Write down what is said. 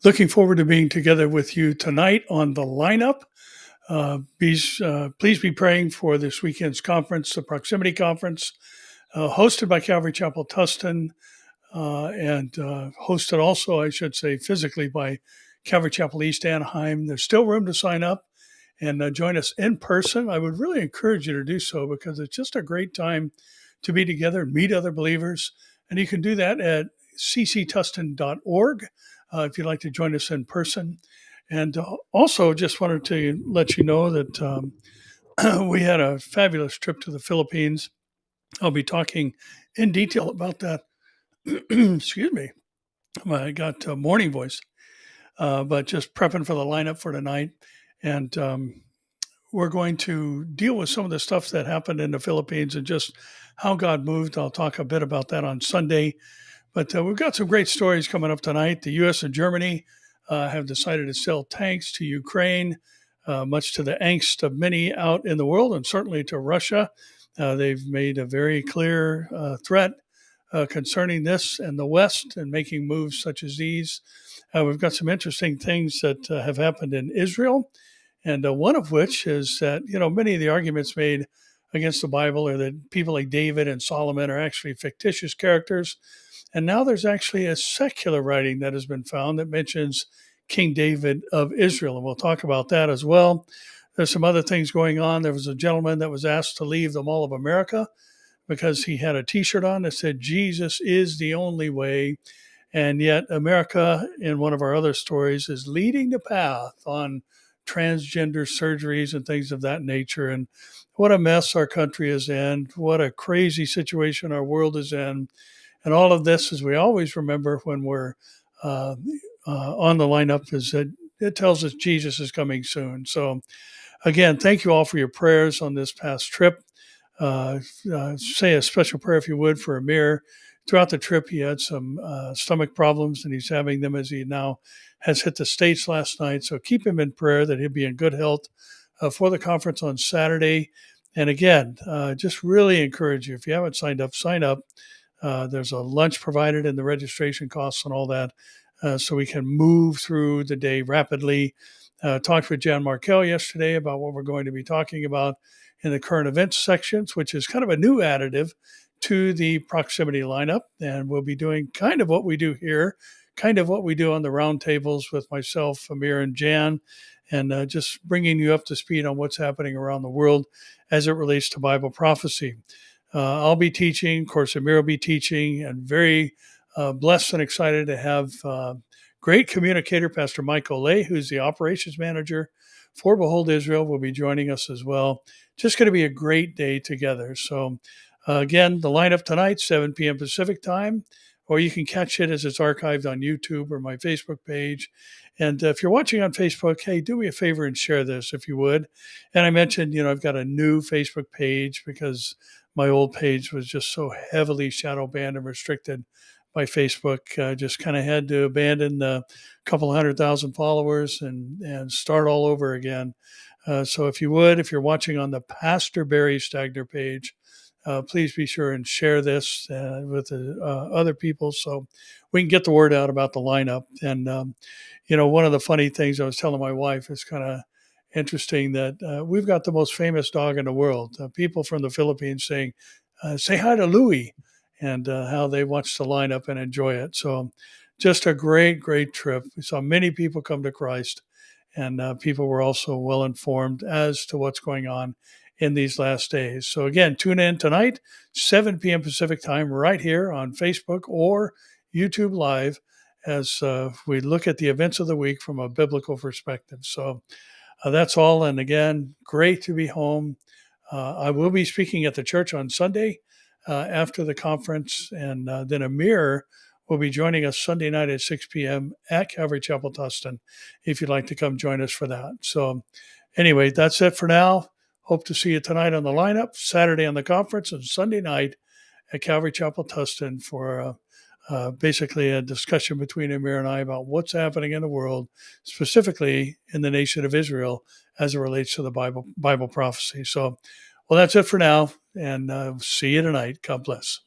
Looking forward to being together with you tonight on the lineup. Please be praying for this weekend's conference, the Proximity Conference, hosted by Calvary Chapel Tustin, and hosted also, I should say, physically by Calvary Chapel East Anaheim. There's still room to sign up and join us in person. I would really encourage you to do so because it's just a great time to be together and meet other believers. And you can do that at cctustin.org if you'd like to join us in person. And also just wanted to let you know that we had a fabulous trip to the Philippines. I'll be talking in detail about that. Excuse me. I got a morning voice, but just prepping for the lineup for tonight. And we're going to deal with some of the stuff that happened in the Philippines and just how God moved. I'll talk a bit about that on Sunday. But we've got some great stories coming up tonight. The U.S. and Germany have decided to sell tanks to Ukraine, much to the angst of many out in the world and certainly to Russia. They've made a very clear threat concerning this and the West and making moves such as these. We've got some interesting things that have happened in Israel. And one of which is that, many of the arguments made against the Bible are that people like David and Solomon are actually fictitious characters. And now there's actually a secular writing that has been found that mentions King David of Israel. And we'll talk about that as well. There's some other things going on. There was a gentleman that was asked to leave the Mall of America because he had a T-shirt on that said, "Jesus is the only way." And yet America, in one of our other stories, is leading the path on transgender surgeries and things of that nature. And what a mess our country is in, what a crazy situation our world is in. And all of this, as we always remember when we're on the lineup, is that it tells us Jesus is coming soon. So again, thank you all for your prayers on this past trip. Say a special prayer, if you would, for Amir. Throughout the trip, he had some stomach problems, and he's having them as he now has hit the States last night. So keep him in prayer that he'll be in good health for the conference on Saturday. And again, just really encourage you, if you haven't signed up, sign up. There's a lunch provided in the registration costs and all that, so we can move through the day rapidly. Talked with Jan Markell yesterday about what we're going to be talking about in the current events sections, which is kind of a new additive to the proximity lineup. And we'll be doing kind of what we do here, kind of what we do on the roundtables with myself, Amir, and Jan, and just bringing you up to speed on what's happening around the world as it relates to Bible prophecy. I'll be teaching, of course, Amir will be teaching, and very blessed and excited to have great communicator, Pastor Mike Olay, who's the operations manager for Behold Israel, will be joining us as well. Just going to be a great day together. So again, the lineup tonight, 7 p.m. Pacific time, or you can catch it as it's archived on YouTube or my Facebook page. And if you're watching on Facebook, hey, do me a favor and share this if you would. And I mentioned, I've got a new Facebook page because my old page was just so heavily shadow banned and restricted by Facebook. Just kind of had to abandon a couple 100,000 followers and start all over again. So if you would, if you're watching on the Pastor Barry Stagner page, please be sure and share this with other people so we can get the word out about the lineup. And, one of the funny things I was telling my wife is kind of interesting that we've got the most famous dog in the world. People from the Philippines saying, say hi to Louie, and how they watch the lineup and enjoy it. So just a great, great trip. We saw many people come to Christ, and people were also well informed as to what's going on in these last days. So again, tune in tonight, 7 p.m. Pacific time, right here on Facebook or YouTube Live, as we look at the events of the week from a biblical perspective. So that's all. And again, great to be home. I will be speaking at the church on Sunday after the conference, and then Amir will be joining us Sunday night at 6 p.m. at Calvary Chapel Tustin, if you'd like to come join us for that. So anyway, that's it for now. Hope to see you tonight on the lineup, Saturday on the conference, and Sunday night at Calvary Chapel Tustin for basically a discussion between Amir and I about what's happening in the world, specifically in the nation of Israel, as it relates to the Bible prophecy. So, well, that's it for now, and see you tonight. God bless.